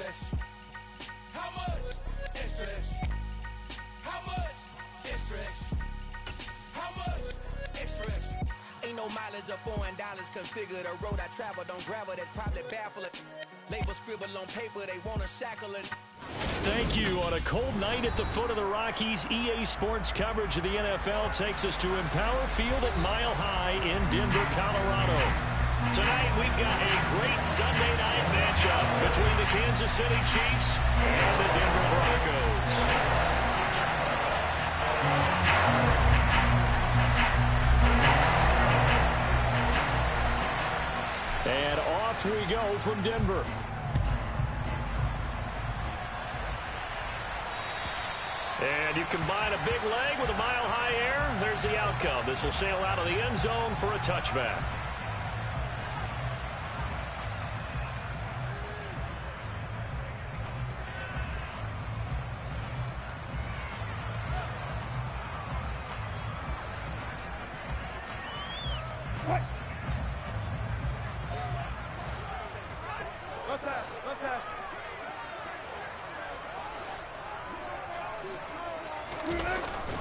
extra, extra? How much? Extra, extra. How much? Extra, extra. How much? Extra, extra. Ain't no mileage of $4 configure the road I travel. Don't gravel, that probably baffle it. Label scribble on paper, they wanna shackle it. Thank you. On a cold night at the foot of the Rockies, EA Sports coverage of the NFL takes us to Empower Field at Mile High in Denver, Colorado. Tonight, we've got a great Sunday night matchup between the Kansas City Chiefs and the Denver Broncos. And off we go from Denver. And you combine a big leg with a mile-high air, there's the outcome. This will sail out of the end zone for a touchback.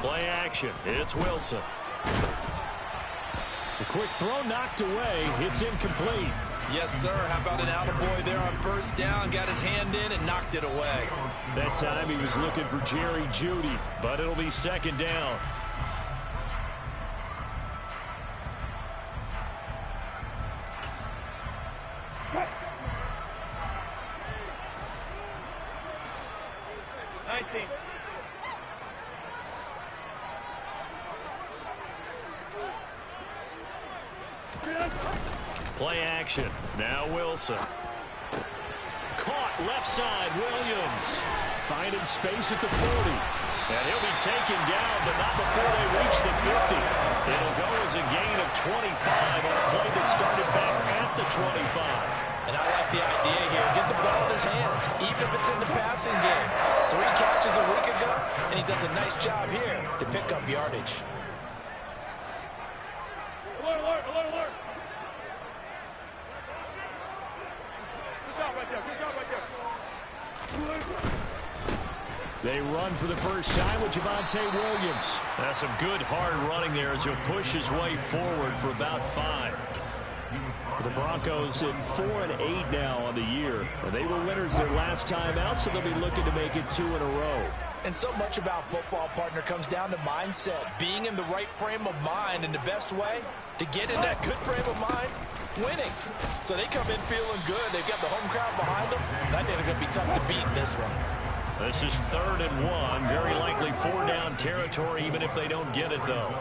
Play action. It's Wilson. The quick throw knocked away. It's incomplete. Yes, sir. How about an attaboy there on first down? Got his hand in and knocked it away. That time he was looking for Jerry Jeudy, but it'll be second down. Play action. Now Wilson. Caught left side. Williams. Finding space at the 40. And he'll be taken down, but not before they reach the 50. It'll go as a gain of 25 on a play that started back at the 25. And I like the idea here. Get the ball in his hands, even if it's in the passing game. 3 catches a week ago, and he does a nice job here to pick up yardage. Alert, alert, alert, alert. They run for the first time with Javonte Williams. That's some good hard running there as he'll push his way forward for about 5. The Broncos at 4-8 now on the year. And they were winners their last time out, so they'll be looking to make it 2 in a row. And so much about football, partner, comes down to mindset. Being in the right frame of mind, and the best way to get in that good frame of mind, winning. So they come in feeling good. They've got the home crowd behind them. And I think they're going to be tough to beat in this one. This is 3rd and 1. Very likely 4-down territory, even if they don't get it, though.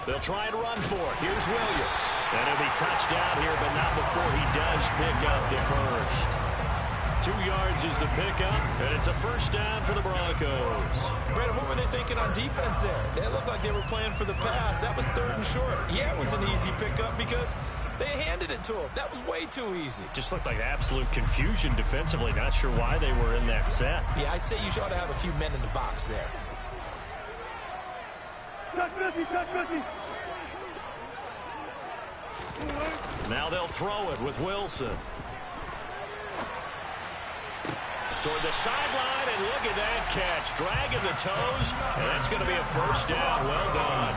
They'll try and run for it. Here's Williams. And he'll be touched down here, but not before he does pick up the first. 2 yards is the pickup, and it's a first down for the Broncos. Brandon, what were they thinking on defense there? They looked like they were playing for the pass. That was 3rd and short. Yeah, it was an easy pickup because they handed it to him. That was way too easy. Just looked like absolute confusion defensively. Not sure why they were in that set. Yeah, I'd say you ought to have a few men in the box there. Touch Missy, touch Missy. Now they'll throw it with Wilson. Toward the sideline, and look at that catch. Dragging the toes, and that's going to be a first down. Well done.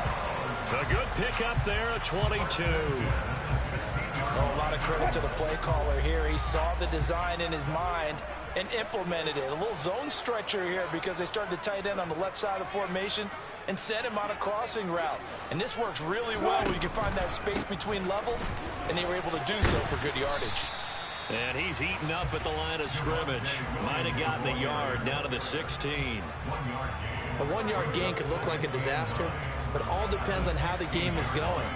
A good pickup there at 22. Well, a lot of credit to the play caller here. He saw the design in his mind and implemented it. A little zone stretcher here because they started the tight end on the left side of the formation and sent him on a crossing route. And this works really well when you can find that space between levels, and they were able to do so for good yardage. And he's eaten up at the line of scrimmage. Might have gotten a yard down to the 16. A 1-yard gain could look like a disaster, but it all depends on how the game is going.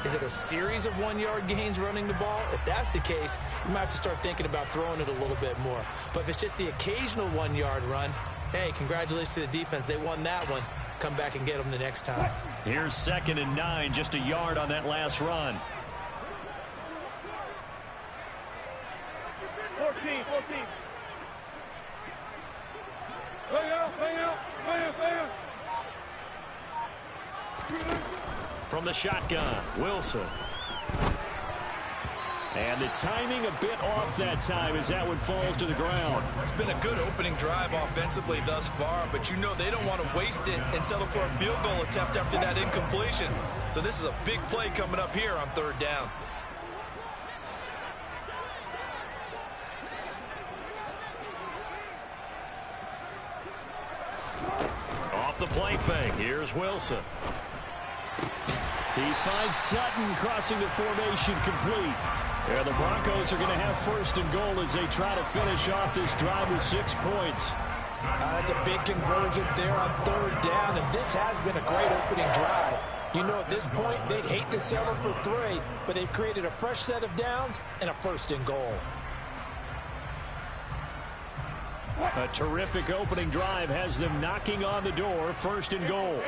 Is it a series of 1-yard gains running the ball? If that's the case, you might have to start thinking about throwing it a little bit more. But if it's just the occasional 1-yard run, hey, congratulations to the defense. They won that one. Come back and get them the next time. Here's 2nd and 9, just a yard on that last run. 14. From the shotgun, Wilson. And the timing a bit off that time as that one falls to the ground. It's been a good opening drive offensively thus far, but you know they don't want to waste it and settle for a field goal attempt after that incompletion. So this is a big play coming up here on 3rd down. Off the play fake, here's Wilson. He finds Sutton crossing the formation complete. And the Broncos are going to have 1st and goal as they try to finish off this drive with 6 points. That's a big conversion there on 3rd down, and this has been a great opening drive. You know, at this point, they'd hate to settle for 3, but they've created a fresh set of downs and a 1st and goal. A terrific opening drive has them knocking on the door, 1st and goal.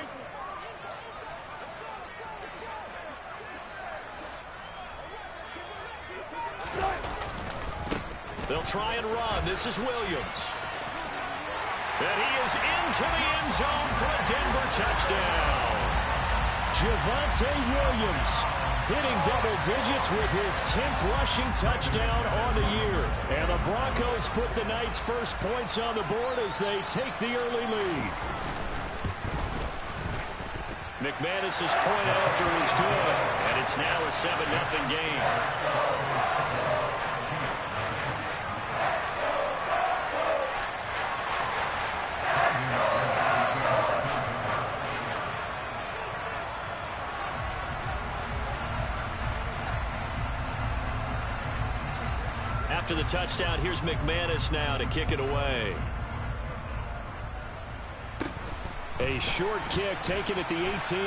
They'll try and run. This is Williams. And he is into the end zone for a Denver touchdown. Javonte Williams hitting double digits with his 10th rushing touchdown on the year. And the Broncos put the night's first points on the board as they take the early lead. McManus's point after is good, and it's now a 7-0 game. After the touchdown, here's McManus now to kick it away. A short kick taken at the 18.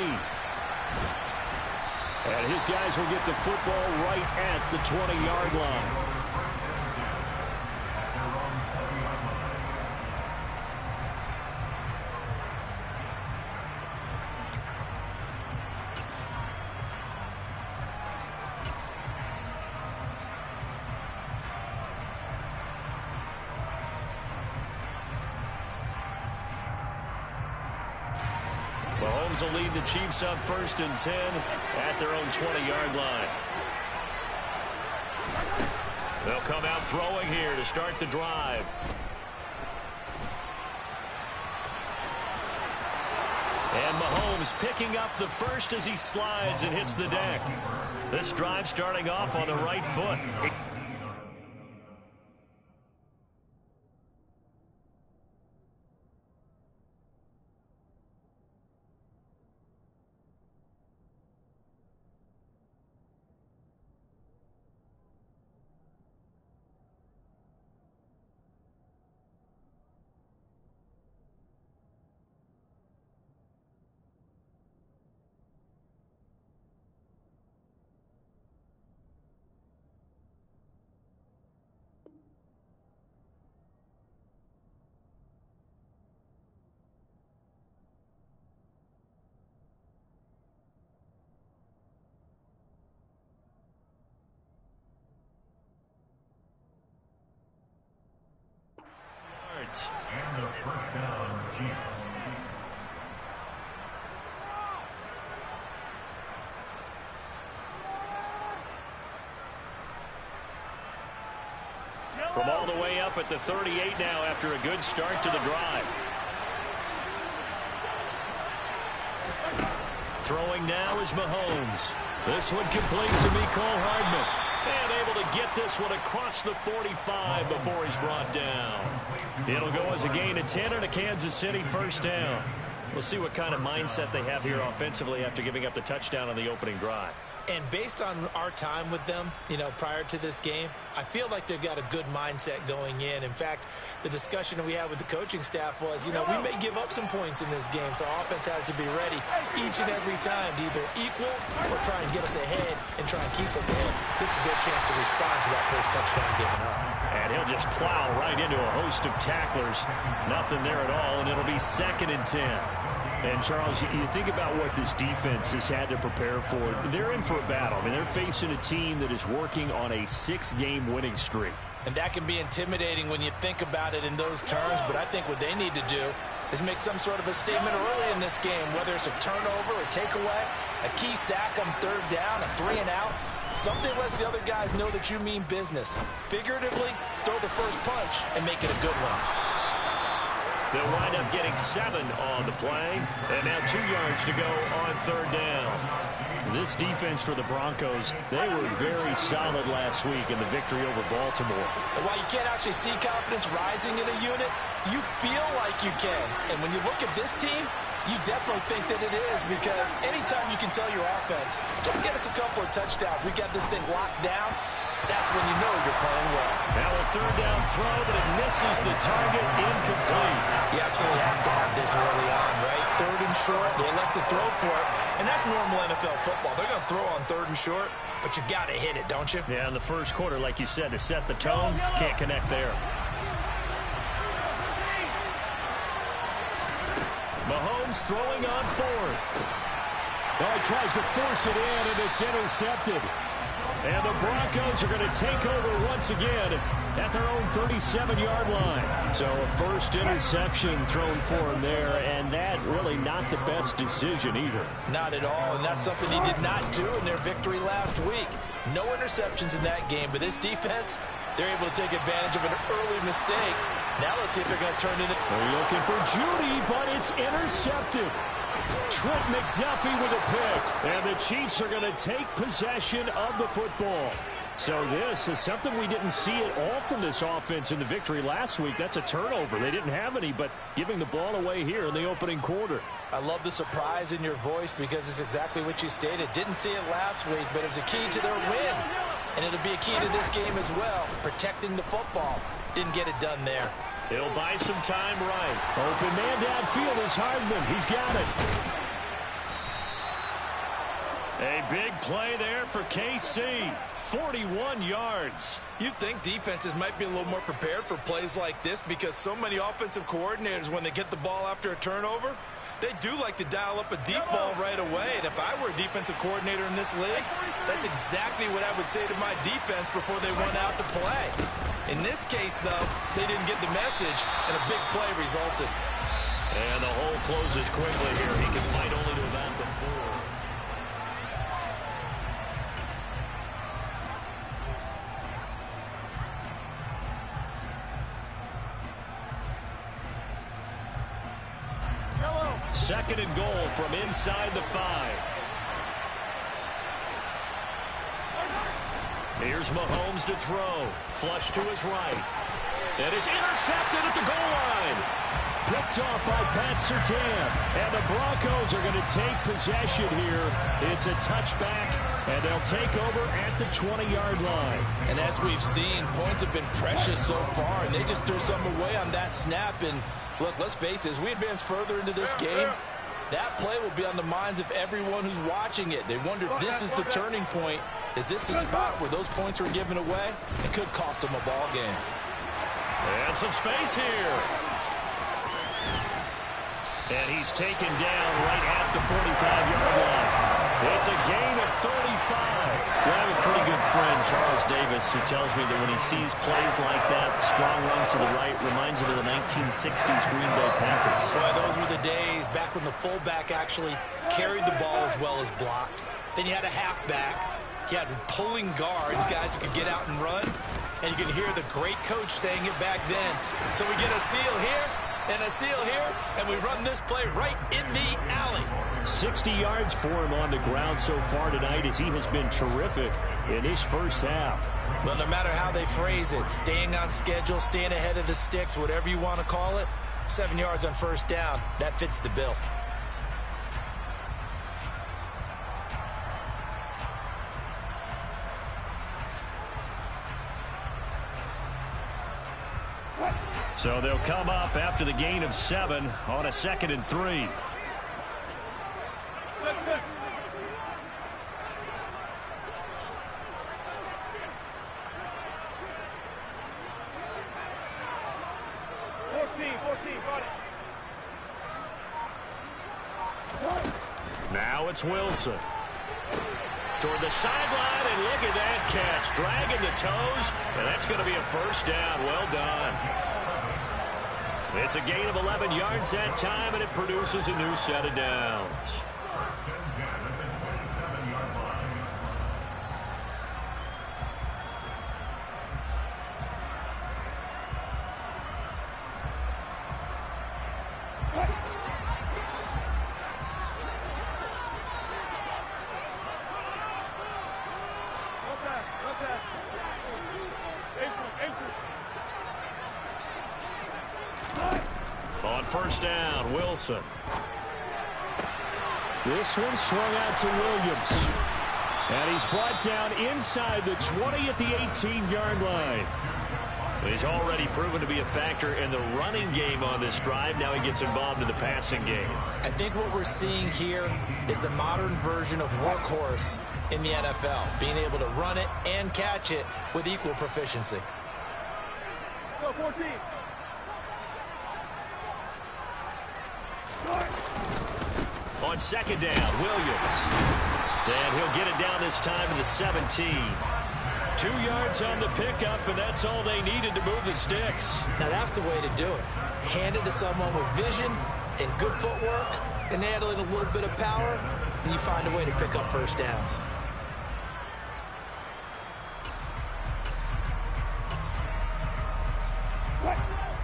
And his guys will get the football right at the 20-yard line. Mahomes will lead the Chiefs up 1st and 10 at their own 20-yard line. They'll come out throwing here to start the drive. And Mahomes picking up the first as he slides and hits the deck. This drive starting off on the right foot. And the 1st down, Chiefs. From all the way up at the 38 now after a good start to the drive. Throwing now is Mahomes. This one complete to Mecole Hardman. And able to get this one across the 45 before he's brought down. It'll go as a gain of 10 and a Kansas City 1st down. We'll see what kind of mindset they have here offensively after giving up the touchdown on the opening drive. And based on our time with them, you know, prior to this game, I feel like they've got a good mindset going in. In fact, the discussion that we had with the coaching staff was, you know, we may give up some points in this game, so our offense has to be ready each and every time to either equal or try and get us ahead and try and keep us ahead. This is their chance to respond to that first touchdown given up. And he'll just plow right into a host of tacklers. Nothing there at all, and it'll be 2nd and 10. And, Charles, you think about what this defense has had to prepare for. They're in for a battle. I mean, they're facing a team that is working on a 6-game winning streak. And that can be intimidating when you think about it in those terms, but I think what they need to do is make some sort of a statement early in this game, whether it's a turnover, a takeaway, a key sack on third down, a 3-and-out. Something lets the other guys know that you mean business. Figuratively, throw the first punch and make it a good one. They'll wind up getting 7 on the play. And now 2 yards to go on third down. This defense for the Broncos, they were very solid last week in the victory over Baltimore. And while you can't actually see confidence rising in a unit, you feel like you can. And when you look at this team, you definitely think that it is, because anytime you can tell your offense, just get us a couple of touchdowns, we got this thing locked down, that's when you know you're playing well. Now a third down throw, but it misses the target, incomplete. You absolutely have to have this early on, right? Third and short, they elect to throw for it, and that's normal NFL football. They're going to throw on third and short, but you've got to hit it, don't you? Yeah, in the first quarter, like you said, to set the tone, can't connect there. Mahomes throwing on fourth. Oh, he tries to force it in, and it's intercepted. And the Broncos are going to take over once again at their own 37-yard line. So a first interception thrown for him there, and that really not the best decision either. Not at all, and that's something he did not do in their victory last week. No interceptions in that game, but this defense, they're able to take advantage of an early mistake. Now let's see if they're going to turn it in. They're looking for Judy, but it's intercepted. Trent McDuffie with a pick, and the Chiefs are going to take possession of the football. So this is something we didn't see at all from this offense in the victory last week. That's a turnover. They didn't have any, but giving the ball away here in the opening quarter. I love the surprise in your voice, because it's exactly what you stated. Didn't see it last week, but it's a key to their win. And it'll be a key to this game as well, protecting the football. Didn't get it done there. He'll buy some time right. Open man downfield is Hardman. He's got it. A big play there for KC. 41 yards. You'd think defenses might be a little more prepared for plays like this, because so many offensive coordinators, when they get the ball after a turnover, they do like to dial up a deep ball right away. And if I were a defensive coordinator in this league, that's exactly what I would say to my defense before they went out to play. In this case, though, they didn't get the message, and a big play resulted. And the hole closes quickly here. He can fight only to about the 4. Second and goal from inside the 5. Here's Mahomes to throw. Flush to his right. And it's intercepted at the goal line. Picked off by Pat Surtain. And the Broncos are going to take possession here. It's a touchback, and they'll take over at the 20-yard line. And as we've seen, points have been precious so far, and they just threw some away on that snap. And look, let's face it, as we advance further into this game, that play will be on the minds of everyone who's watching it. They wonder if this is the turning point. Is this the spot where those points were given away? It could cost them a ball game. And some space here. And he's taken down right at the 45-yard line. It's a gain of 35. I have a pretty good friend, Charles Davis, who tells me that when he sees plays like that, strong runs to the right, reminds him of the 1960s Green Bay Packers. Boy, those were the days back when the fullback actually carried the ball as well as blocked. Then you had a halfback. You had pulling guards, guys who could get out and run. And you can hear the great coach saying it back then. So we get a seal here and a seal here, and we run this play right in the alley. 60 yards for him on the ground so far tonight, as he has been terrific in his first half. Well, no matter how they phrase it, staying on schedule, staying ahead of the sticks, whatever you want to call it, 7 yards on first down, that fits the bill. So they'll come up after the gain of 7 on a 2nd and 3. Now it's Wilson. Toward the sideline, and look at that catch. Dragging the toes, and that's going to be a first down. Well done. It's a gain of 11 yards that time, and it produces a new set of downs. On first down, Wilson. This one swung out to Williams. And he's brought down inside the 20 at the 18-yard line. He's already proven to be a factor in the running game on this drive. Now he gets involved in the passing game. I think what we're seeing here is the modern version of workhorse in the NFL, being able to run it and catch it with equal proficiency. Go 14. On second down, Williams. And he'll get it down this time to the 17. 2 yards on the pickup, and that's all they needed to move the sticks. Now that's the way to do it. Hand it to someone with vision and good footwork, and add in a little bit of power, and you find a way to pick up first downs.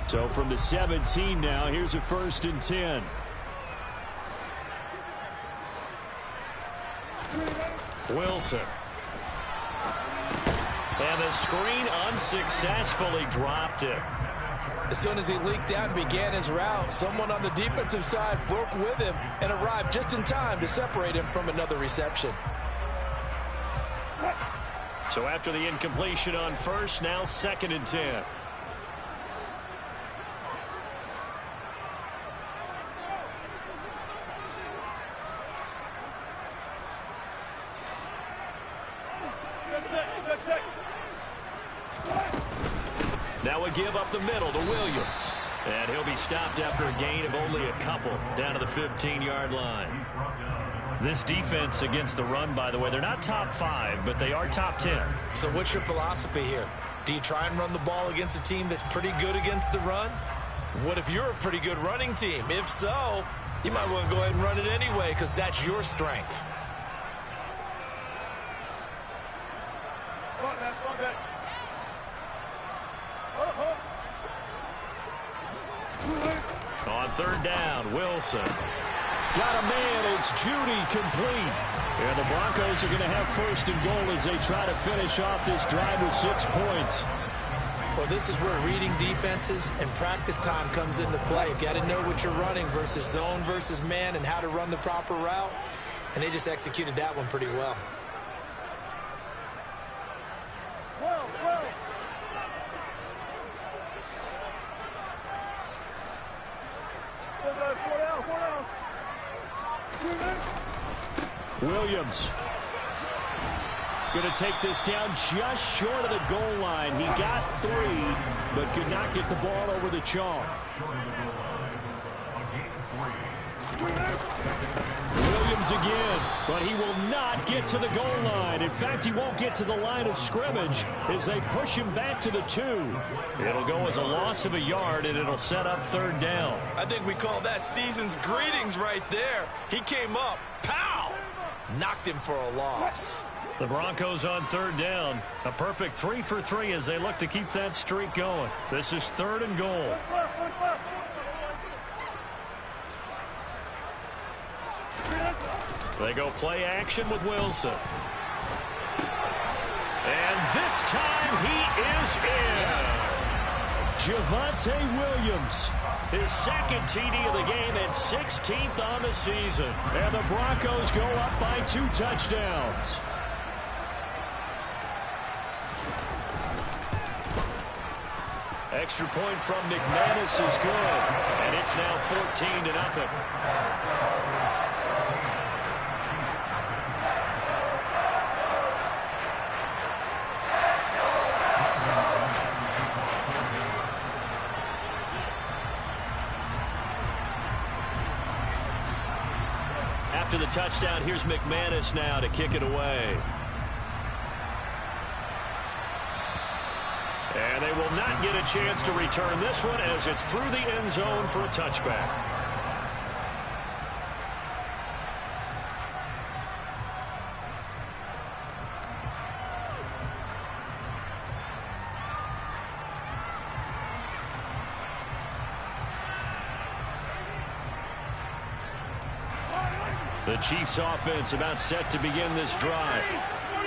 So from the 17 now, here's a 1st and 10. Wilson. And the screen unsuccessfully dropped it. As soon as he leaked out and began his route, someone on the defensive side broke with him and arrived just in time to separate him from another reception. So after the incompletion on first, now 2nd and 10. Now a give up the middle to Williams. And he'll be stopped after a gain of only a couple down to the 15-yard line. This defense against the run, by the way, they're not top 5, but they are top 10. So what's your philosophy here? Do you try and run the ball against a team that's pretty good against the run? What if you're a pretty good running team? If so, you might want to go ahead and run it anyway because that's your strength. On third down, Wilson. Got a man, it's Judy, complete. And the Broncos are going to have 1st and goal as they try to finish off this drive with 6 points. Well, this is where reading defenses and practice time comes into play. You got to know what you're running versus zone versus man and how to run the proper route. And they just executed that one pretty well. Williams going to take this down just short of the goal line. He got 3, but could not get the ball over the chalk. Williams again, but he will not get to the goal line. In fact, he won't get to the line of scrimmage as they push him back to the 2. It'll go as a loss of a yard, and it'll set up 3rd down. I think we call that season's greetings right there. He came up, pow! Knocked him for a loss. The Broncos on 3rd down. A perfect 3 for 3 as they look to keep that streak going. This is 3rd and goal. They go play action with Wilson. And this time he is in. Javonte Williams. His 2nd TD of the game and 16th on the season. And the Broncos go up by 2 touchdowns. Extra point from McManus is good. And it's now 14-0. After the touchdown, here's McManus now to kick it away. And they will will not get a chance to return this one as it's through the end zone for a touchback. The Chiefs offense about set to begin this drive.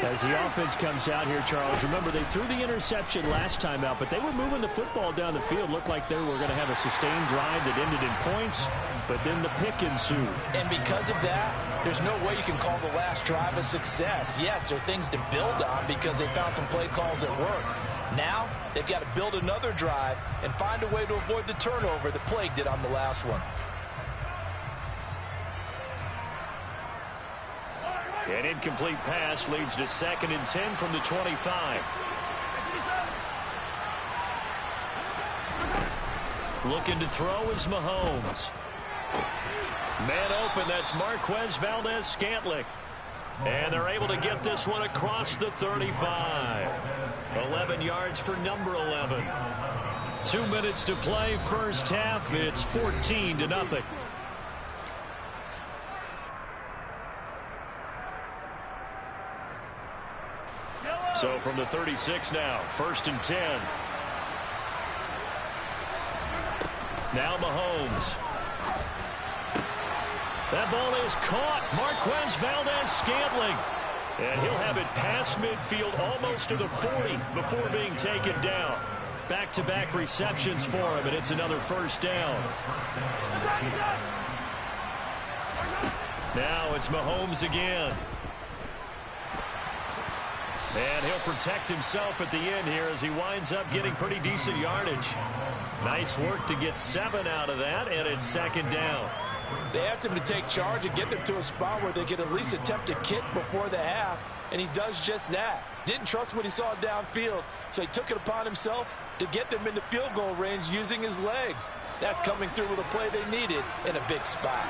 As the offense comes out here, Charles, remember they threw the interception last time out, but they were moving the football down the field. Looked like they were going to have a sustained drive that ended in points, but then the pick ensued. And because of that, there's no way you can call the last drive a success. Yes, there are things to build on because they found some play calls that work. Now, they've got to build another drive and find a way to avoid the turnover that plagued it on the last one. An incomplete pass leads to 2nd and 10 from the 25. Looking to throw is Mahomes. Man open, that's Marquez Valdez-Scantling. And they're able to get this one across the 35. 11 yards for number 11. 2 minutes to play, first half. It's 14-0. So from the 36 now, 1st and 10. Now Mahomes. That ball is caught. Marquez Valdez-Scantling. And he'll have it past midfield almost to the 40 before being taken down. Back-to-back receptions for him, and it's another first down. Now it's Mahomes again. And he'll protect himself at the end here as he winds up getting pretty decent yardage. Nice work to get 7 out of that, and it's 2nd down. They asked him to take charge and get them to a spot where they could at least attempt a kick before the half, and he does just that. Didn't trust what he saw downfield, so he took it upon himself to get them into field goal range using his legs. That's coming through with a play they needed in a big spot.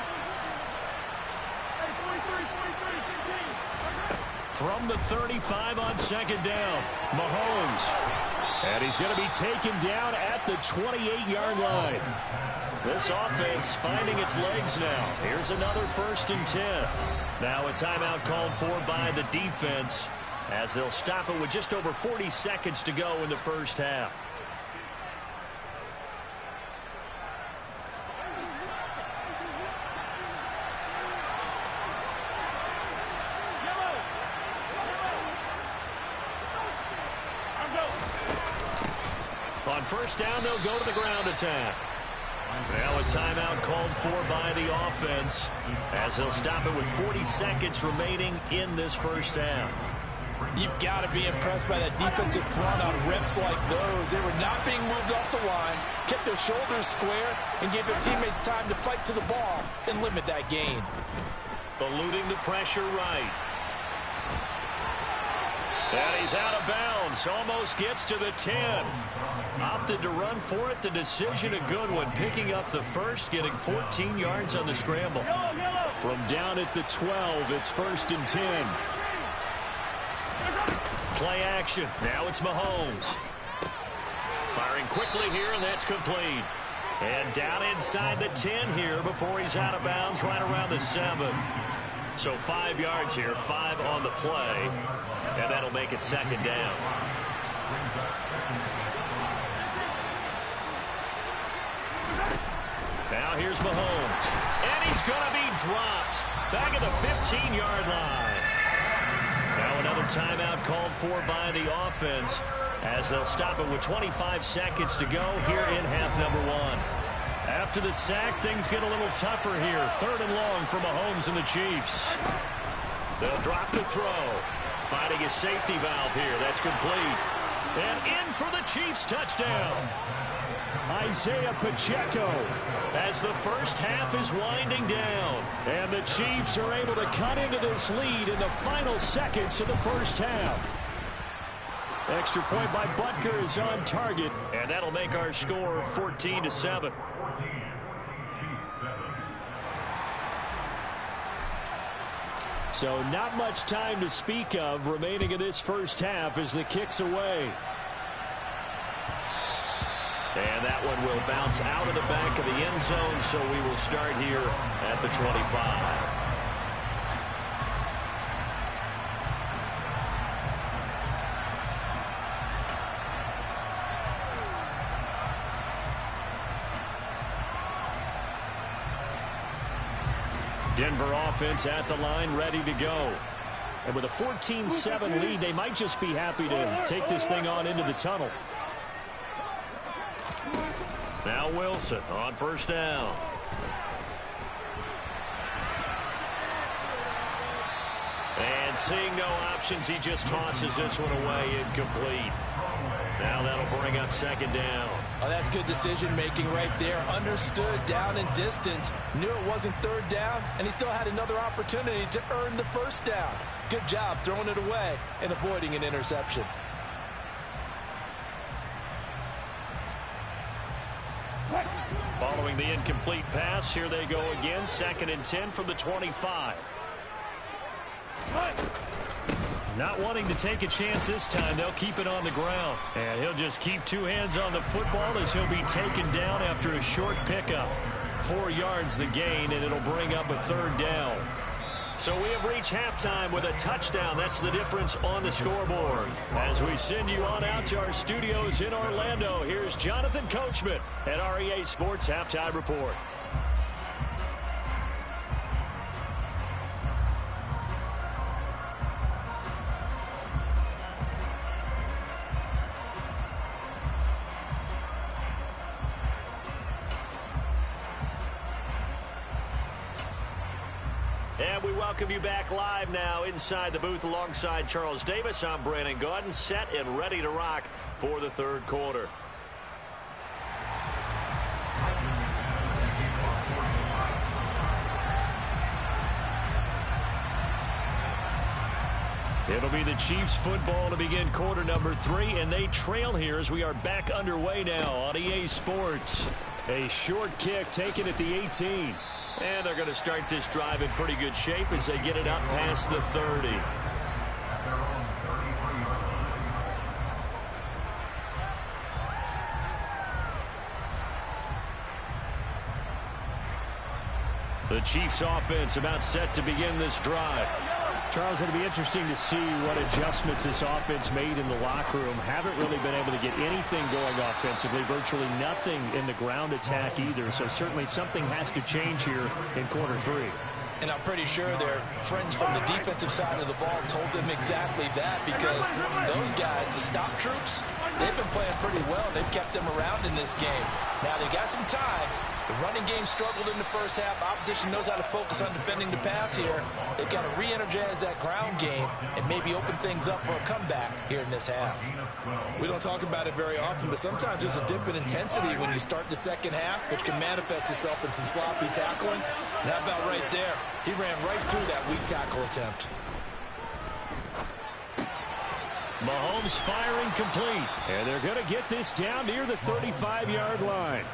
From the 35 on 2nd down, Mahomes. And he's going to be taken down at the 28-yard line. This offense finding its legs now. Here's another 1st and 10. Now a timeout called for by the defense as they'll stop it with just over 40 seconds to go in the first half. On 1st down, they'll go to the ground attack. Now a timeout called for by the offense as they'll stop it with 40 seconds remaining in this first half. You've got to be impressed by that defensive front on reps like those. They were not being moved off the line, kept their shoulders square, and gave their teammates time to fight to the ball and limit that gain. Eluding the pressure right. And he's out of bounds. Almost gets to the 10. Opted to run for it. The decision a good one. Picking up the first, getting 14 yards on the scramble. From down at the 12, it's 1st and 10. Play action. Now it's Mahomes. Firing quickly here, and that's complete. And down inside the 10 here before he's out of bounds right around the 7. So 5 yards here, 5 on the play. And that'll make it 2nd down. Now here's Mahomes. And he's going to be dropped. Back at the 15-yard line. Now another timeout called for by the offense as they'll stop it with 25 seconds to go here in half number 1. After the sack, things get a little tougher here. 3rd and long for Mahomes and the Chiefs. They'll drop the throw. Finding a safety valve here. That's complete. And in for the Chiefs touchdown. Isaiah Pacheco. As the first half is winding down. And the Chiefs are able to cut into this lead in the final seconds of the first half. Extra point by Butker is on target. And that'll make our score 14-7. So not much time to speak of remaining in this first half as the kick's away. And that one will bounce out of the back of the end zone, so we will start here at the 25. Denver offense at the line, ready to go. And with a 14-7 lead, they might just be happy to take this thing on into the tunnel. Now Wilson on first down. And seeing no options, he just tosses this one away, incomplete. Now that'll bring up second down. Oh, that's good decision-making right there. Understood down and distance. Knew it wasn't third down, and he still had another opportunity to earn the first down. Good job throwing it away and avoiding an interception. Following the incomplete pass, here they go again. 2nd and 10 from the 25. Not wanting to take a chance this time. They'll keep it on the ground. And he'll just keep two hands on the football as he'll be taken down after a short pickup. 4 yards the gain, and it'll bring up a third down. So we have reached halftime with a touchdown. That's the difference on the scoreboard. As we send you on out to our studios in Orlando, here's Jonathan Coachman at REA Sports Halftime Report. And we welcome you back live now inside the booth alongside Charles Davis. I'm Brandon Gaudin, set and ready to rock for the third quarter. It'll be the Chiefs football to begin quarter number 3, and they trail here as we are back underway now on EA Sports. A short kick taken at the 18. And they're going to start this drive in pretty good shape as they get it up past the 30. The Chiefs offense about set to begin this drive. Charles, it'll be interesting to see what adjustments this offense made in the locker room. Haven't really been able to get anything going offensively, virtually nothing in the ground attack either. So certainly something has to change here in quarter 3. And I'm pretty sure their friends from the defensive side of the ball told them exactly that, because those guys, the stop troops, they've been playing pretty well. They've kept them around in this game. Now they got some time. The running game struggled in the first half. Opposition knows how to focus on defending the pass here. They've got to re-energize that ground game and maybe open things up for a comeback here in this half. We don't talk about it very often, but sometimes there's a dip in intensity when you start the second half, which can manifest itself in some sloppy tackling. And how about right there? He ran right through that weak tackle attempt. Mahomes firing complete. And they're going to get this down near the 35-yard line.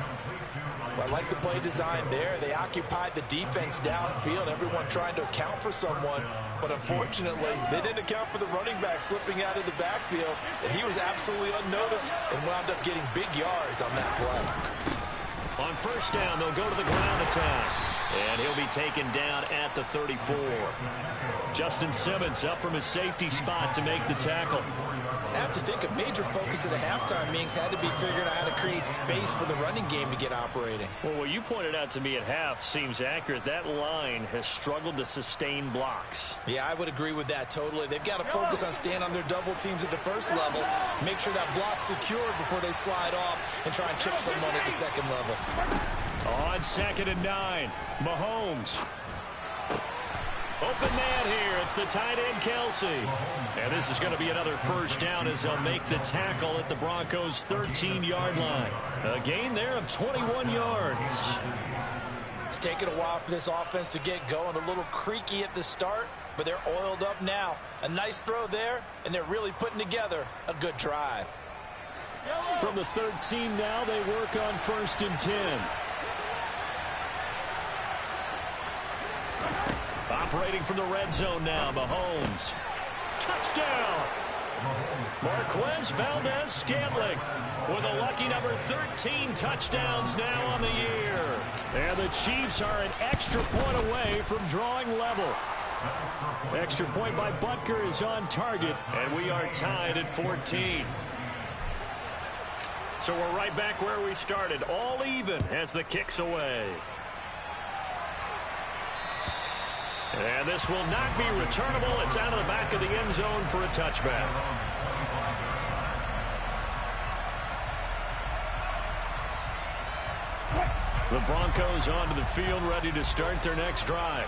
Well, I like the play design there. They occupied the defense downfield, everyone trying to account for someone. But unfortunately, they didn't account for the running back slipping out of the backfield. And he was absolutely unnoticed and wound up getting big yards on that play. On first down, they'll go to the ground attack. And he'll be taken down at the 34. Justin Simmons up from his safety spot to make the tackle. I have to think a major focus of the halftime meetings had to be figuring out how to create space for the running game to get operating. Well, what you pointed out to me at half seems accurate. That line has struggled to sustain blocks. Yeah, I would agree with that totally. They've got to focus on staying on their double teams at the first level, make sure that block's secured before they slide off and try and chip someone at the second level. On 2nd and 9, Mahomes. Open man here. It's the tight end, Kelsey. And this is going to be another first down as they'll make the tackle at the Broncos' 13-yard line. A gain there of 21 yards. It's taken a while for this offense to get going. A little creaky at the start, but they're oiled up now. A nice throw there, and they're really putting together a good drive. From the 13 now, they work on 1st and 10. Operating from the red zone now, Mahomes. Touchdown! Marquez Valdez-Scantling with a lucky number 13 touchdowns now on the year. And the Chiefs are an extra point away from drawing level. Extra point by Butker is on target, and we are tied at 14. So we're right back where we started, all even as the kick's away. And this will not be returnable. It's out of the back of the end zone for a touchback. The Broncos onto the field, ready to start their next drive.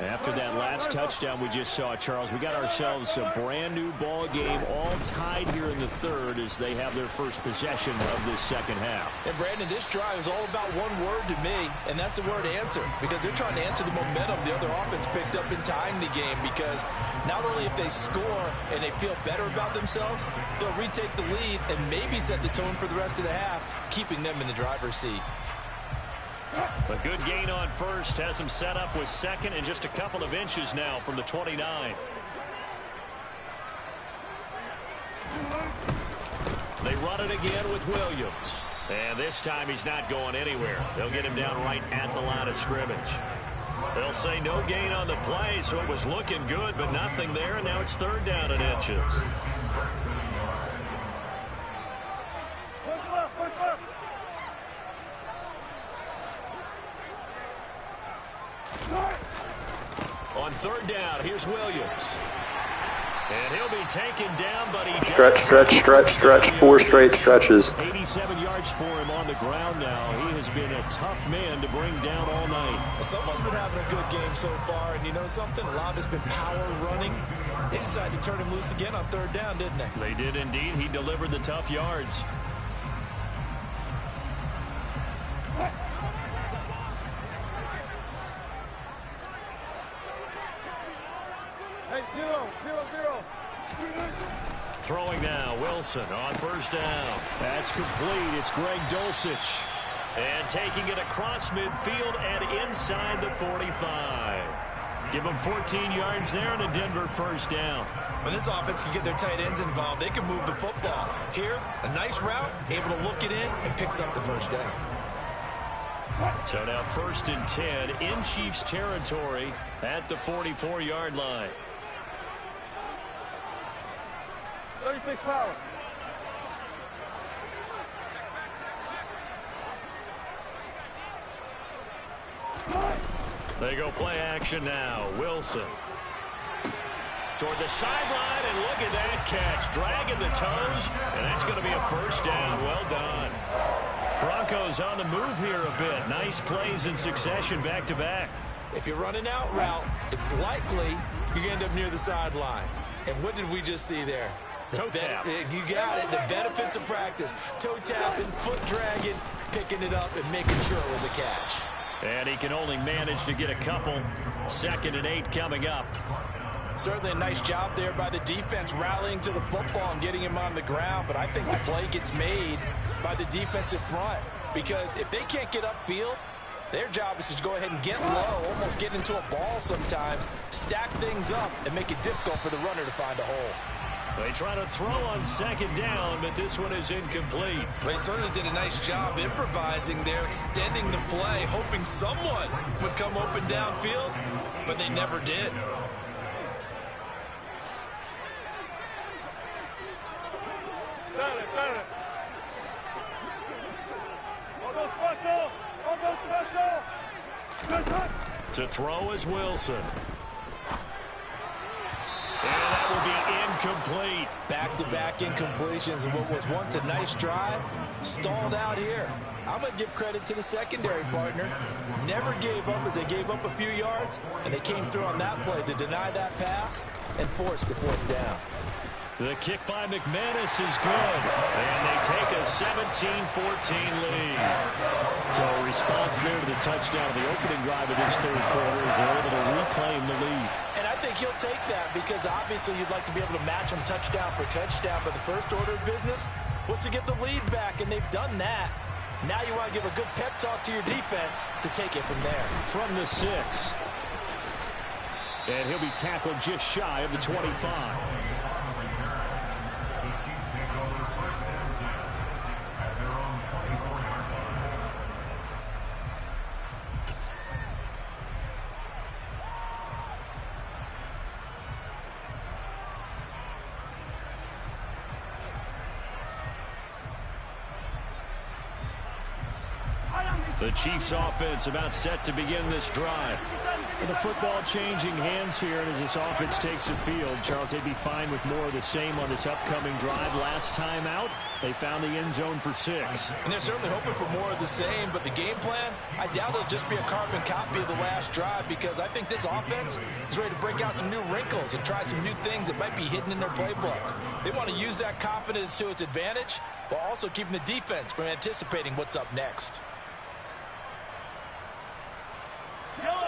After that last touchdown we just saw, Charles, we got ourselves a brand-new ball game, all tied here in the third as they have their first possession of this second half. And, Brandon, this drive is all about one word to me, and that's the word answer, because they're trying to answer the momentum the other offense picked up in tying the game, because not only if they score and they feel better about themselves, they'll retake the lead and maybe set the tone for the rest of the half, keeping them in the driver's seat. A good gain on first has him set up with second and just a couple of inches now from the 29. They run it again with Williams. And this time he's not going anywhere. They'll get him down right at the line of scrimmage. They'll say no gain on the play, so it was looking good, but nothing there, and now it's third down and inches. On third down, here's Williams. And he'll be taken down, but he stretch, 4 straight stretches. 87 yards for him on the ground now. He has been a tough man to bring down all night. Well, someone's been having a good game so far, and you know something? A lot of it's been power running. They decided to turn him loose again on third down, didn't they? They did indeed. He delivered the tough yards. Throwing now, Wilson on first down. That's complete. It's Greg Dulcich. And taking it across midfield and inside the 45. Give them 14 yards there and a Denver first down. When this offense can get their tight ends involved, they can move the football. Here, a nice route, able to look it in, and picks up the first down. So now 1st and 10 in Chiefs territory at the 44-yard line. 36 power. They go play action now. Wilson toward the sideline, and look at that catch. Dragging the toes, and that's going to be a first down. Well done. Broncos on the move here a bit. Nice plays in succession back-to-back. If you're running out route, it's likely you're going to end up near the sideline. And what did we just see there? Toe tap. You got it. The benefits of practice. Toe tapping, foot dragging, picking it up, and making sure it was a catch. And he can only manage to get a couple. 2nd and 8 coming up. Certainly a nice job there by the defense rallying to the football and getting him on the ground. But I think the play gets made by the defensive front. Because if they can't get upfield, their job is to go ahead and get low, almost get into a ball sometimes, stack things up, and make it difficult for the runner to find a hole. They try to throw on 2nd down, but this one is incomplete. They certainly did a nice job improvising there, extending the play, hoping someone would come open downfield, but they never did. To throw is Wilson. And that will be incomplete. Back-to-back incompletions and what was once a nice drive stalled out here. I'm going to give credit to the secondary partner. Never gave up as they gave up a few yards, and they came through on that play to deny that pass and force the 4th down. The kick by McManus is good, and they take a 17-14 lead. So a response there to the touchdown of the opening drive of this third quarter as they're able to reclaim the lead. And I think he'll take that because obviously you'd like to be able to match them touchdown for touchdown, but the first order of business was to get the lead back, and they've done that. Now you want to give a good pep talk to your defense to take it from there. From the 6. And he'll be tackled just shy of the 25. The Chiefs offense about set to begin this drive. The football changing hands here, and as this offense takes the field, Charles, they'd be fine with more of the same on this upcoming drive. Last time out, they found the end zone for 6. And they're certainly hoping for more of the same, but the game plan, I doubt it'll just be a carbon copy of the last drive, because I think this offense is ready to break out some new wrinkles and try some new things that might be hidden in their playbook. They want to use that confidence to its advantage while also keeping the defense from anticipating what's up next.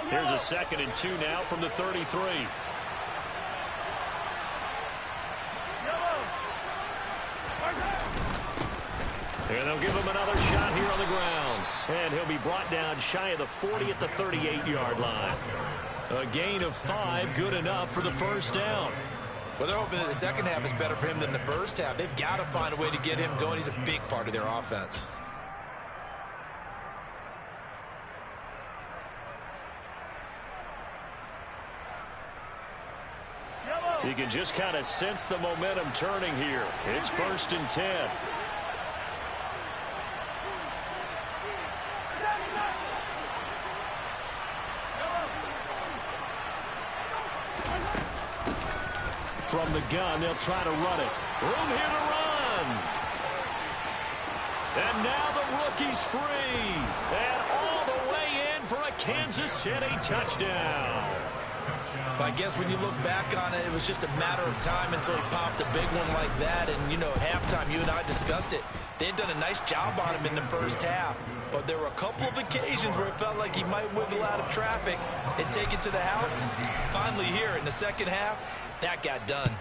Here's a 2nd and 2 now from the 33. And they'll give him another shot here on the ground. And he'll be brought down shy of the 40 at the 38-yard line. A gain of 5, good enough for the first down. Well, they're hoping that the second half is better for him than the first half. They've got to find a way to get him going. He's a big part of their offense. You can just kind of sense the momentum turning here. It's 1st and 10. From the gun, they'll try to run it. Room here to run. And now the rookie's free. And all the way in for a Kansas City touchdown. I guess when you look back on it, it was just a matter of time until he popped a big one like that. And, you know, at halftime, you and I discussed it. They had done a nice job on him in the first half. But there were a couple of occasions where it felt like he might wiggle out of traffic and take it to the house. Finally here in the second half, that got done.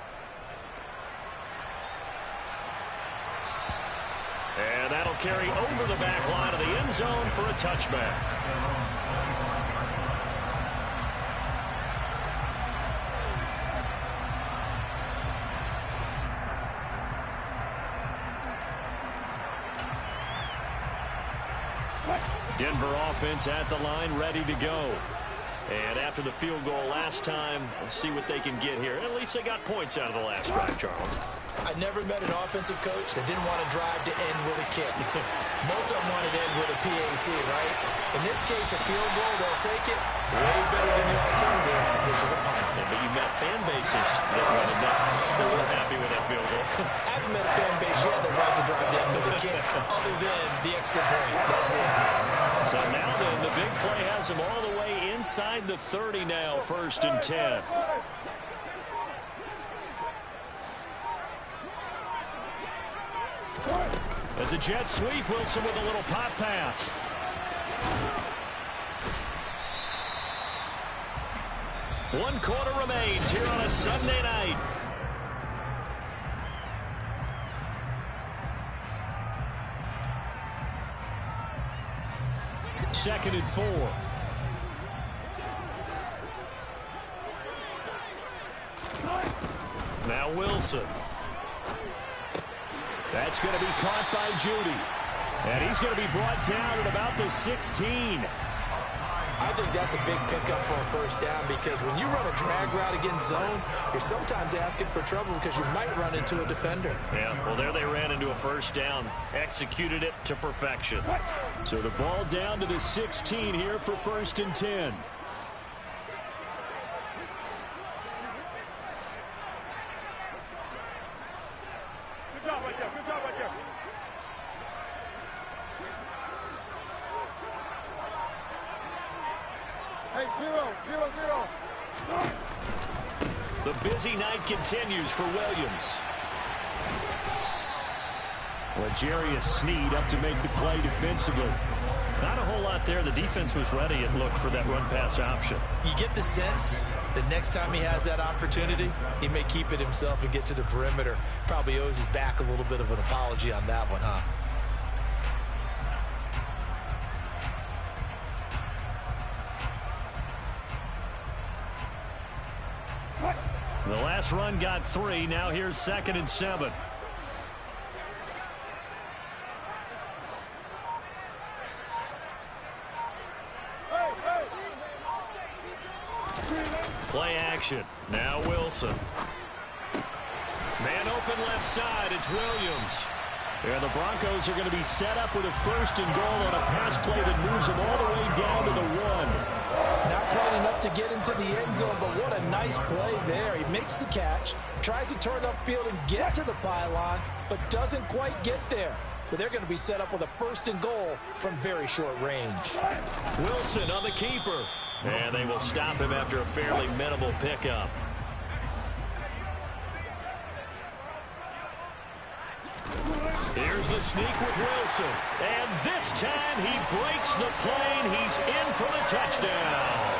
And that'll carry over the back line of the end zone for a touchback. Denver offense at the line, ready to go. And after the field goal last time, we'll see what they can get here. At least they got points out of the last drive, Charles. I never met an offensive coach that didn't want to drive to end with a kick. Most of them wanted to end with a PAT, right? In this case, a field goal, they'll take it. Way better than the alternative, which is a punt. Yeah, but you met fan bases that weren't happy with that field goal. I haven't met a fan base yet that wants to drive to end with a kick, other than the extra point. That's it. So now then, the big play has them all the way inside the 30 now, 1st and 10. It's a jet sweep. Wilson with a little pop pass. One quarter remains here on a Sunday night. Second and 4. Now Wilson. That's going to be caught by Judy. And he's going to be brought down at about the 16. I think that's a big pickup for a first down, because when you run a drag route against zone, you're sometimes asking for trouble because you might run into a defender. Yeah, well, there they ran into a first down. Executed it to perfection. So the ball down to the 16 here for 1st and 10. The busy night continues for Williams. Well, Jarius Sneed up to make the play defensively. Not a whole lot there. The defense was ready, it looked, for that run-pass option. You get the sense that next time he has that opportunity, he may keep it himself and get to the perimeter. Probably owes his back a little bit of an apology on that one, huh? The last run got 3. Now here's 2nd and 7. Play action. Now Wilson. Man open left side. It's Williams. And the Broncos are going to be set up with a 1st and goal on a pass play that moves them all the way down to the 1. Not quite enough to get into the end zone, but what a nice play there. He makes the catch, tries to turn upfield and get to the pylon, but doesn't quite get there. But they're going to be set up with a 1st and goal from very short range. Wilson on the keeper. And they will stop him after a fairly minimal pickup. Here's the sneak with Wilson. And this time he breaks the plane. He's in for the touchdown.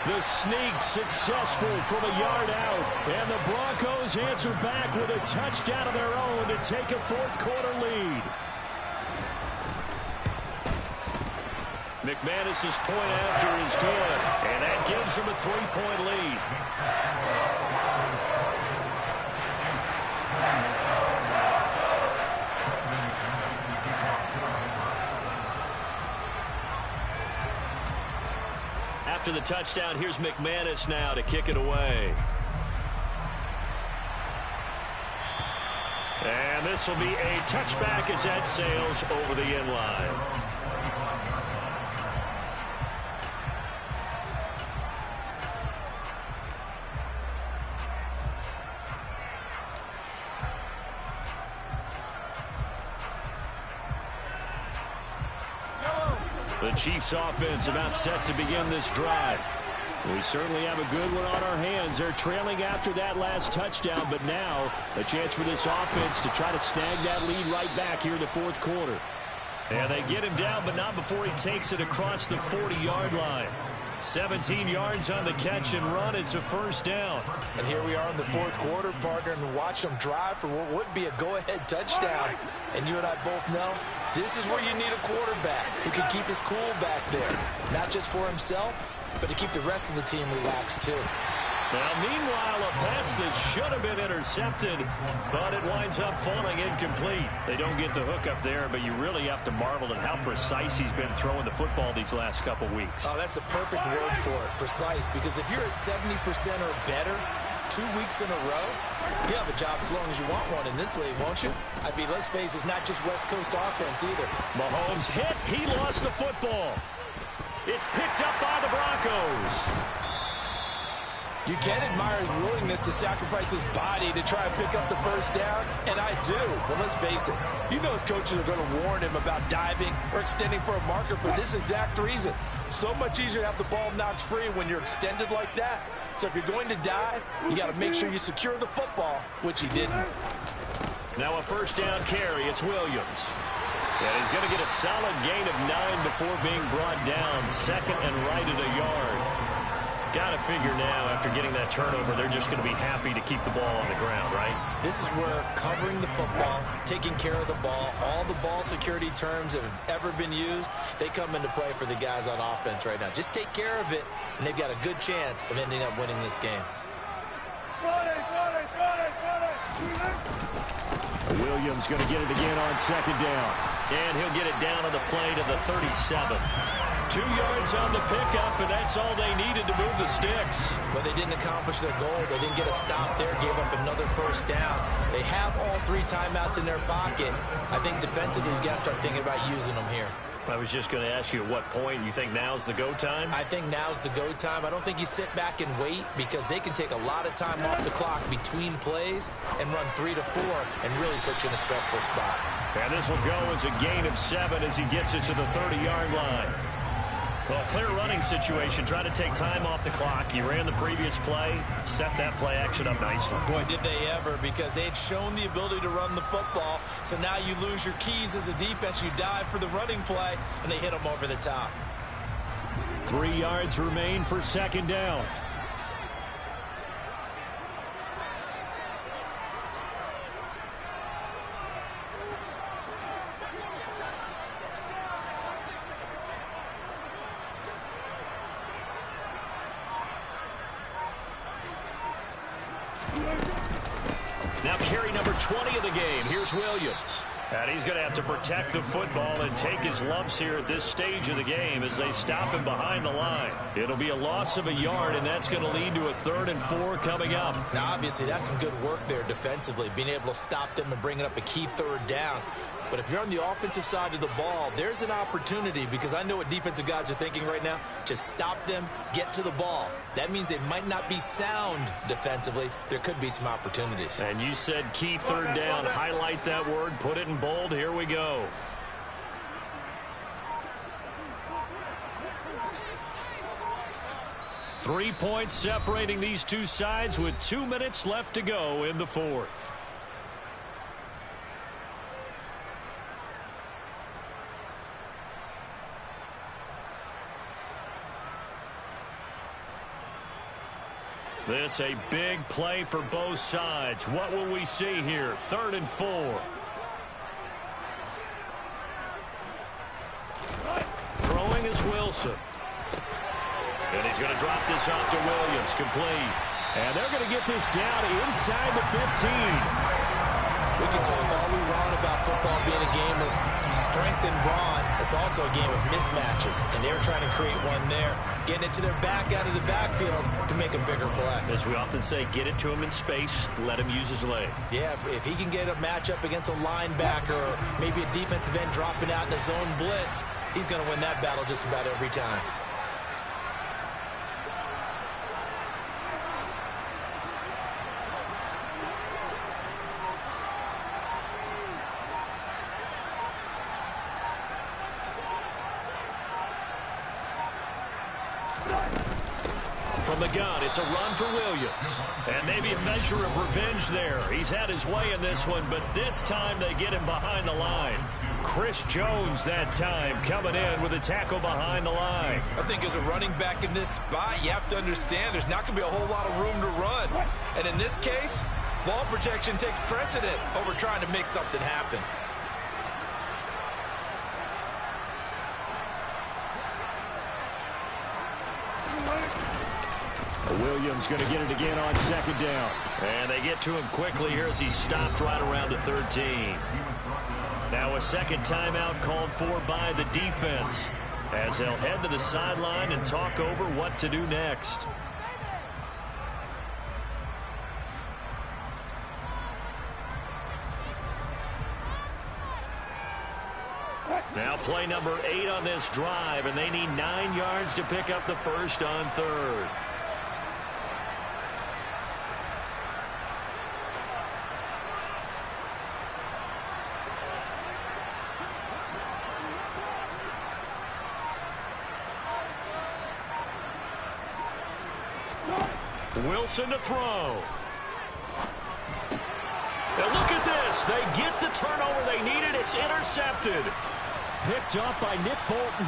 The sneak successful from a yard out. And the Broncos answer back with a touchdown of their own to take a 4th quarter lead. McManus's point after is good. And that gives them a 3-point lead. After the touchdown, here's McManus now to kick it away. And this will be a touchback as that sails over the end line. The Chiefs offense about set to begin this drive. We certainly have a good one on our hands. They're trailing after that last touchdown, but now a chance for this offense to try to snag that lead right back here in the 4th quarter. And they get him down, but not before he takes it across the 40-yard line. 17 yards on the catch and run. It's a 1st down. And here we are in the 4th quarter, partner, and watch them drive for what would be a go-ahead touchdown. And you and I both know this is where you need a quarterback who can keep his cool back there. Not just for himself, but to keep the rest of the team relaxed too. Now, meanwhile, a pass that should have been intercepted, but it winds up falling incomplete. They don't get the hook up there, but you really have to marvel at how precise he's been throwing the football these last couple weeks. Oh, that's the perfect word for it, precise, because if you're at 70% or better 2 weeks in a row, you have a job as long as you want one in this league, won't you? I mean, let's face it, it's not just West Coast offense either. Mahomes hit. He lost the football. It's picked up by the Broncos. You can admire his willingness to sacrifice his body to try and pick up the 1st down, and I do. But let's face it, you know his coaches are going to warn him about diving or extending for a marker for this exact reason. So much easier to have the ball knocked free when you're extended like that. So if you're going to dive, you got to make sure you secure the football, which he didn't. Now a 1st down carry. It's Williams. And he's going to get a solid gain of 9 before being brought down. 2nd and right at a yard. Got to figure now, after getting that turnover, they're just going to be happy to keep the ball on the ground, right? This is where covering the football, taking care of the ball, all the ball security terms that have ever been used, they come into play for the guys on offense right now. Just take care of it, and they've got a good chance of ending up winning this game. Williams going to get it again on 2nd down. And he'll get it down on the play to the 37. 2 yards on the pickup, and that's all they needed to move the sticks. But they didn't accomplish their goal. They didn't get a stop there, gave up another 1st down. They have all 3 timeouts in their pocket. I think defensively, you got to start thinking about using them here. I was just going to ask you at what point you think now's the go time? I think now's the go time. I don't think you sit back and wait, because they can take a lot of time off the clock between plays and run 3 to 4 and really put you in a stressful spot. And this will go as a gain of 7 as he gets it to the 30-yard line. Well, clear running situation. Try to take time off the clock. He ran the previous play, set that play action up nicely. Boy, did they ever, because they had shown the ability to run the football. So now you lose your keys as a defense. You dive for the running play, and they hit them over the top. 3 yards remain for 2nd down. Now carry number 20 of the game. Here's Williams. And he's going to have to protect the football and take his lumps here at this stage of the game as they stop him behind the line. It'll be a loss of a yard, and that's going to lead to a 3rd and 4 coming up. Now, obviously, that's some good work there defensively, being able to stop them and bringing up a key 3rd down. But if you're on the offensive side of the ball, there's an opportunity, because I know what defensive guys are thinking right now. Just stop them, get to the ball. That means they might not be sound defensively. There could be some opportunities. And you said key 3rd down. Highlight that word. Put it in bold. Here we go. Three points separating these two sides with 2 minutes left to go in the 4th. This a big play for both sides. What will we see here? 3rd and 4. Throwing is Wilson. And he's going to drop this off to Williams. Complete. And they're going to get this down inside the 15. We can talk all we want about football being a game of strength and brawn. It's also a game of mismatches, and they're trying to create one there, getting it to their back out of the backfield to make a bigger play. As we often say, get it to him in space, let him use his leg. Yeah, if he can get a matchup against a linebacker or maybe a defensive end dropping out in a zone blitz, he's going to win that battle just about every time. From the gun, it's a run for Williams. And maybe a measure of revenge there. He's had his way in this one, but this time they get him behind the line. Chris Jones that time coming in with a tackle behind the line. I think as a running back in this spot, you have to understand there's not going to be a whole lot of room to run. And in this case, ball protection takes precedent over trying to make something happen. Williams going to get it again on 2nd down. And they get to him quickly here as he stopped right around the 13. Now a second timeout called for by the defense as they'll head to the sideline and talk over what to do next. Now play number 8 on this drive, and they need 9 yards to pick up the first on 3rd. Wilson to throw. Now look at this. They get the turnover they needed. It's intercepted. Picked up by Nick Bolton.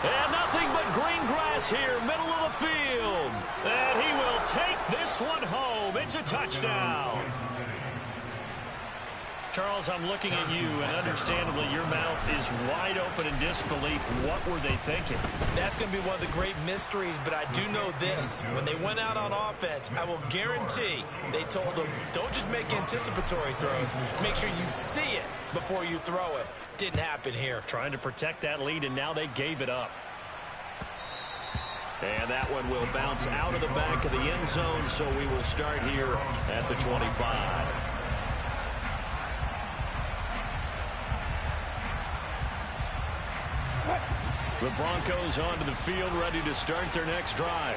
And nothing but green grass here, middle of the field. And he will take this one home. It's a touchdown. Charles, I'm looking at you, and understandably, your mouth is wide open in disbelief. What were they thinking? That's going to be one of the great mysteries, but I do know this. When they went out on offense, I will guarantee they told them, don't just make anticipatory throws. Make sure you see it before you throw it. Didn't happen here. Trying to protect that lead, and now they gave it up. And that one will bounce out of the back of the end zone, so we will start here at the 25. The Broncos onto the field, ready to start their next drive.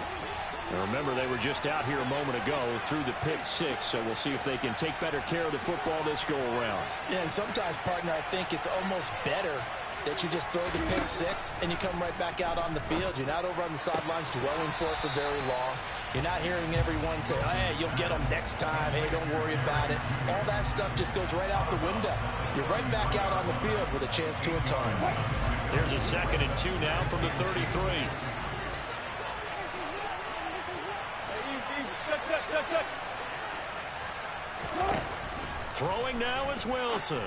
And remember, they were just out here a moment ago through the pick 6, so we'll see if they can take better care of the football this go-around. Yeah, and sometimes, partner, I think it's almost better that you just throw the pick 6 and you come right back out on the field. You're not over on the sidelines dwelling for it for very long. You're not hearing everyone say, hey, you'll get them next time. Hey, don't worry about it. All that stuff just goes right out the window. You're right back out on the field with a chance to atone. Here's a 2nd and 2 now from the 33. Throwing now is Wilson.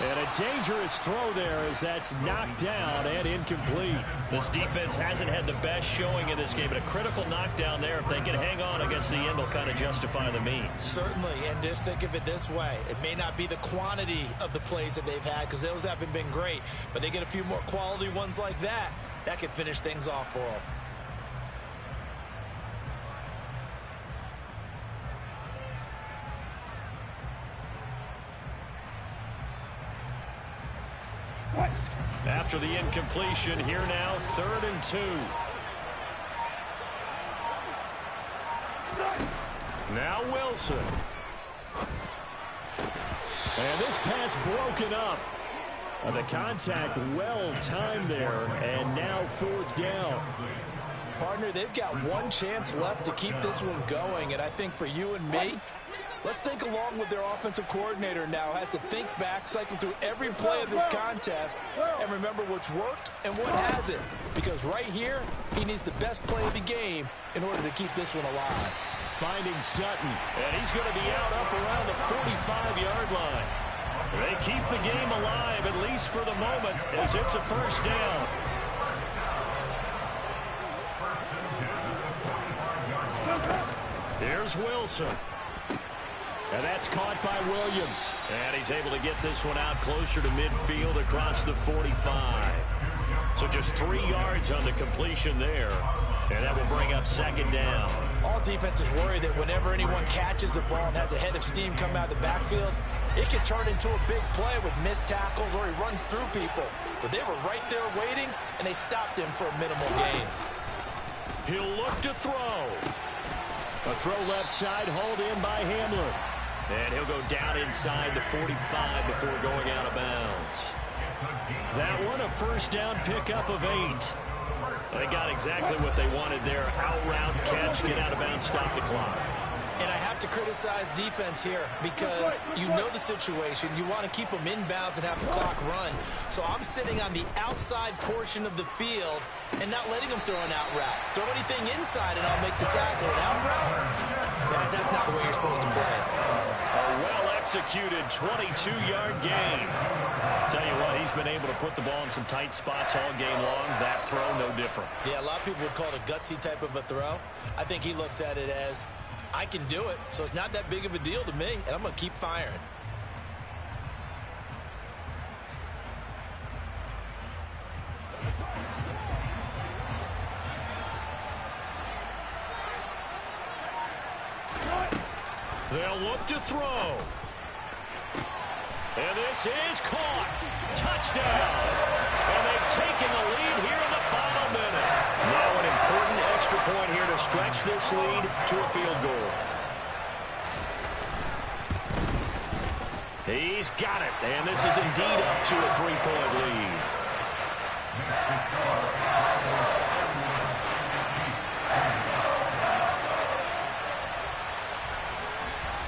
And a dangerous throw there as that's knocked down and incomplete. This defense hasn't had the best showing in this game, but a critical knockdown there. If they can hang on, I guess the end will kind of justify the means. Certainly, and just think of it this way. It may not be the quantity of the plays that they've had because those haven't been great, but they get a few more quality ones like that. That could finish things off for them. After the incompletion, here now, 3rd and 2. Now Wilson. And this pass broken up. The contact well timed there, and now 4th down. Partner, they've got one chance left to keep this one going, and I think for you and me, let's think along with their offensive coordinator now. Has to think back, cycle through every play of this contest, and remember what's worked and what hasn't. Because right here, he needs the best play of the game in order to keep this one alive. Finding Sutton. And he's going to be out up around the 45-yard line. They keep the game alive, at least for the moment, as it's a 1st down. Here's Wilson. And that's caught by Williams. And he's able to get this one out closer to midfield across the 45. So just 3 yards on the completion there. And that will bring up 2nd down. All defenses worry that whenever anyone catches the ball and has a head of steam come out of the backfield, it can turn into a big play with missed tackles or he runs through people. But they were right there waiting, and they stopped him for a minimal gain. He'll look to throw. A throw left side, hauled in by Hamler. And he'll go down inside the 45 before going out of bounds. That one, a 1st down pickup of 8. They got exactly what they wanted there. Out route, catch, get out of bounds, stop the clock. And I have to criticize defense here because you know the situation. You want to keep them inbounds and have the clock run. So I'm sitting on the outside portion of the field and not letting them throw an out route. Throw anything inside and I'll make the tackle. An out route? That's not the way you're supposed to play. A well-executed 22-yard gain. Tell you what, he's been able to put the ball in some tight spots all game long. That throw, no different. Yeah, a lot of people would call it a gutsy type of a throw. I think he looks at it as, I can do it, so it's not that big of a deal to me, and I'm going to keep firing. They'll look to throw. And this is caught. Touchdown. And they've taken the lead here in the final minute. Now an important extra point here to stretch this lead to a field goal. He's got it. And this is indeed up to a 3-point lead.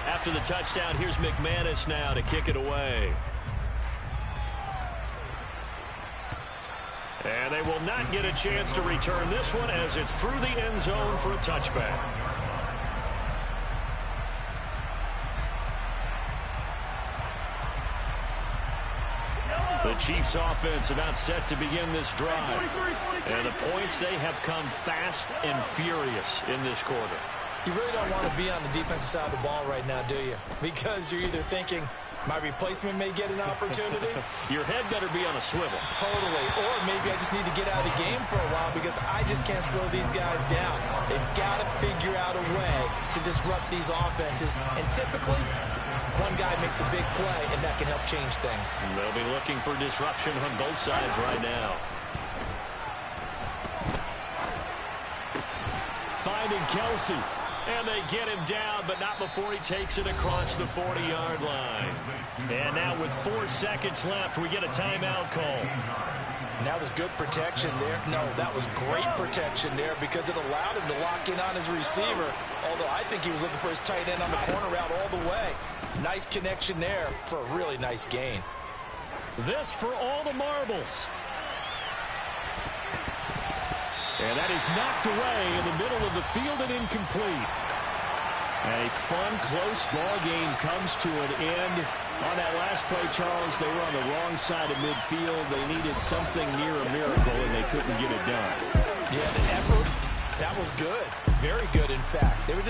After the touchdown, here's McManus now to kick it away. And they will not get a chance to return this one as it's through the end zone for a touchback. The Chiefs offense about set to begin this drive. And the points, they have come fast and furious in this quarter. You really don't want to be on the defensive side of the ball right now, do you? Because you're either thinking, my replacement may get an opportunity. Your head better be on a swivel. Totally. Or maybe I just need to get out of the game for a while because I just can't slow these guys down. They've got to figure out a way to disrupt these offenses. And typically, one guy makes a big play, and that can help change things. And they'll be looking for disruption on both sides right now. Finding Kelsey. And they get him down, but not before he takes it across the 40-yard line. And now with 4 seconds left, we get a timeout call. And that was good protection there. No, that was great protection there because it allowed him to lock in on his receiver. Although I think he was looking for his tight end on the corner route all the way. Nice connection there for a really nice gain. This for all the marbles. And that is knocked away in the middle of the field and incomplete. A fun, close ball game comes to an end. On that last play, Charles, they were on the wrong side of midfield. They needed something near a miracle, and they couldn't get it done. Yeah, the effort, that was good. Very good, in fact. They were just